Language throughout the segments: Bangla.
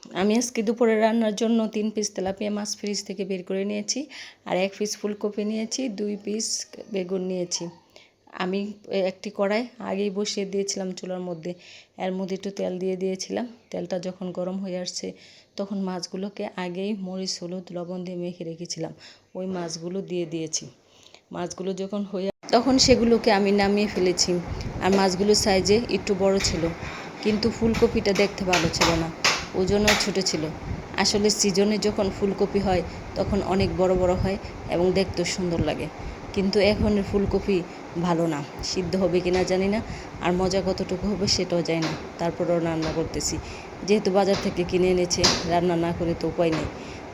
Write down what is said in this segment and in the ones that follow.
আমি আজকে দুপুরে রান্নার জন্য 3 পিস তেলাপিয়া মাছ ফ্রিজ থেকে বের করে নিয়েছি, আর 1 পিস ফুলকপি নিয়েছি, 2 পিস বেগুন নিয়েছি। আমি একটি কড়াই আগেই বসিয়ে দিয়েছিলাম চুলার মধ্যে, এর মধ্যে একটু তেল দিয়ে দিয়েছিলাম। তেলটা যখন গরম হয়ে আসছে তখন মাছগুলোকে আগেই মরিচ, হলুদ, লবণ দিয়ে মেখে রেখেছিলাম, ওই মাছগুলো দিয়ে দিয়েছি। মাছগুলো যখন হয়ে তখন সেগুলোকে আমি নামিয়ে ফেলেছি। আর মাছগুলো সাইজে একটু বড় ছিল, কিন্তু ফুলকপিটা দেখতে ভালো ছিল না, ওজনও ছোটো ছিল। আসলে সিজনে যখন ফুলকপি হয় তখন অনেক বড় বড় হয় এবং দেখতেও সুন্দর লাগে, কিন্তু এখনের ফুলকপি ভালো না, সিদ্ধ হবে কিনা জানি না, আর মজা কতটুকু হবে সেটাও জানি না। তারপরেও রান্না করতেছি, যেহেতু বাজার থেকে কিনে এনেছে, রান্না না করে তো উপায় নেই,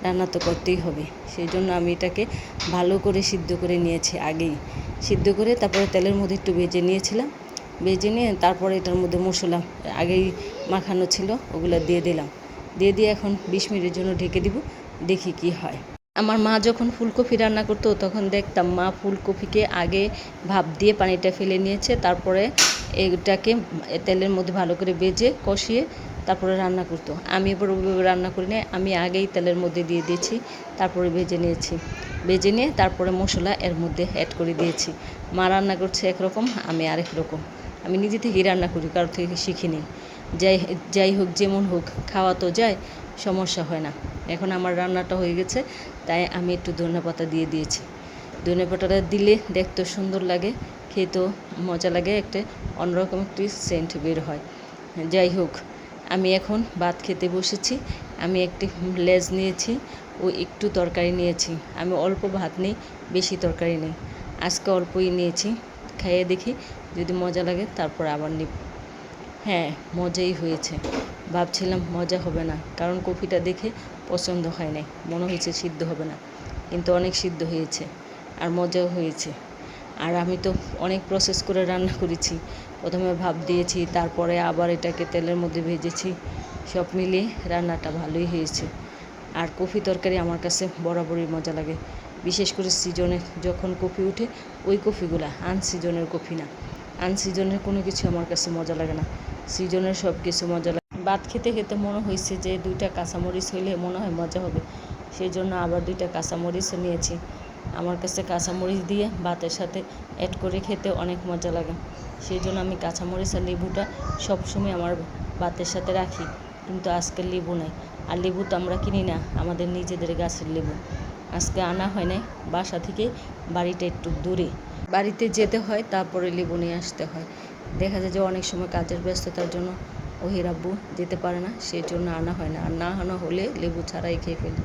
রান্না তো করতেই হবে। সেই জন্য আমি এটাকে ভালো করে সিদ্ধ করে নিয়েছি, আগেই সিদ্ধ করে তারপরে তেলের মধ্যে একটু ভেজে নিয়েছিলাম। ভেজে নিয়ে তারপরে এটার মধ্যে মশলা আগেই মাখানো ছিল ওগুলো দিয়ে দিলাম, দিয়ে এখন 20 মিনিটের জন্য ঢেকে দিব, দেখি কি হয়। আমার মা যখন ফুলকপি রান্না করতো তখন দেখতাম মা ফুলকপিকে আগে ভাপ দিয়ে পানিটা ফেলে নিয়েছে, তারপরে এটাকে তেলের মধ্যে ভালো করে ভেজে কষিয়ে তারপরে রান্না করতো। আমি এবার ওইভাবে রান্না করি না, আমি আগেই তেলের মধ্যে দিয়ে দিয়েছি, তারপরে ভেজে নিয়েছি। ভেজে নিয়ে তারপরে মশলা এর মধ্যে অ্যাড করে দিয়েছি। মা রান্না করছে একরকম, আমি আরেক রকম। আমি নিজে থেকেই রান্না করি, কারোর থেকে শিখিনি। যাই হোক, যেমন হোক, খাওয়া তো যায়, সমস্যা হয় না। এখন আমার রান্নাটা হয়ে গেছে, তাই আমি একটু ধনেপাতা দিয়ে দিয়েছি। ধনেপাতাটা দিলে দেখতে সুন্দর লাগে, খেতেও মজা লাগে, একটা অন্যরকম একটি সেন্ট বের হয়। যাই হোক, আমি এখন ভাত খেতে বসেছি। আমি একটি লেজ নিয়েছি ও একটু তরকারি নিয়েছি। আমি অল্প ভাত নেই, বেশি তরকারি নেই, আজকে অল্পই নিয়েছি। খাইয়ে দেখি, যদি মজা লাগে তারপর আবার নিব। হ্যাঁ, মজাই হয়েছে। ভাবছিলাম মজা হবে না, কারণ কপিটা দেখে পছন্দ হয় নাই, মনে হয়েছে সিদ্ধ হবে না, কিন্তু অনেক সিদ্ধ হয়েছে আর মজাও হয়েছে। আর আমি তো অনেক প্রসেস করে রান্না করেছি, প্রথমে ভাপ দিয়েছি, তারপরে আবার এটাকে তেলের মধ্যে ভেজেছি, সব মিলিয়ে রান্নাটা ভালোই হয়েছে। আর কপি তরকারি আমার কাছে বরাবরই মজা লাগে, বিশেষ করে সিজনে যখন কপি উঠে, ওই কপিগুলা, আনসিজনের কপি না। আনসিজনের কোনো কিছু আমার কাছে মজা লাগে না, সিজনের সব কিছু মজা লাগে। ভাত খেতে খেতে মনে হয়েছে যে 2টা কাঁচামরিচ হইলে মনে হয় মজা হবে, সেই জন্য আবার 2টা কাঁচামরিচও নিয়েছি। আমার কাছে কাঁচামরিচ দিয়ে ভাতের সাথে অ্যাড করে খেতে অনেক মজা লাগে, সেই জন্য আমি কাঁচামরিচ আর লেবুটা সবসময় আমার ভাতের সাথে রাখি। কিন্তু আজকে লেবু নাই, আর লেবু তো আমরা কিনি না, আমাদের নিজেদের গাছের লেবু। আজকে আনা হয় নাই, বাসা থেকে বাড়িটা একটু দূরে, বাড়িতে যেতে হয়, তারপরে লেবু নিয়ে আসতে হয়। দেখা যায় যে অনেক সময় কাজের ব্যস্ততার জন্য ওহির আব্বু যেতে পারে না, সেই জন্য আনা হয় না, আর না আনা হলে লেবু ছাড়াই খেয়ে ফেলি।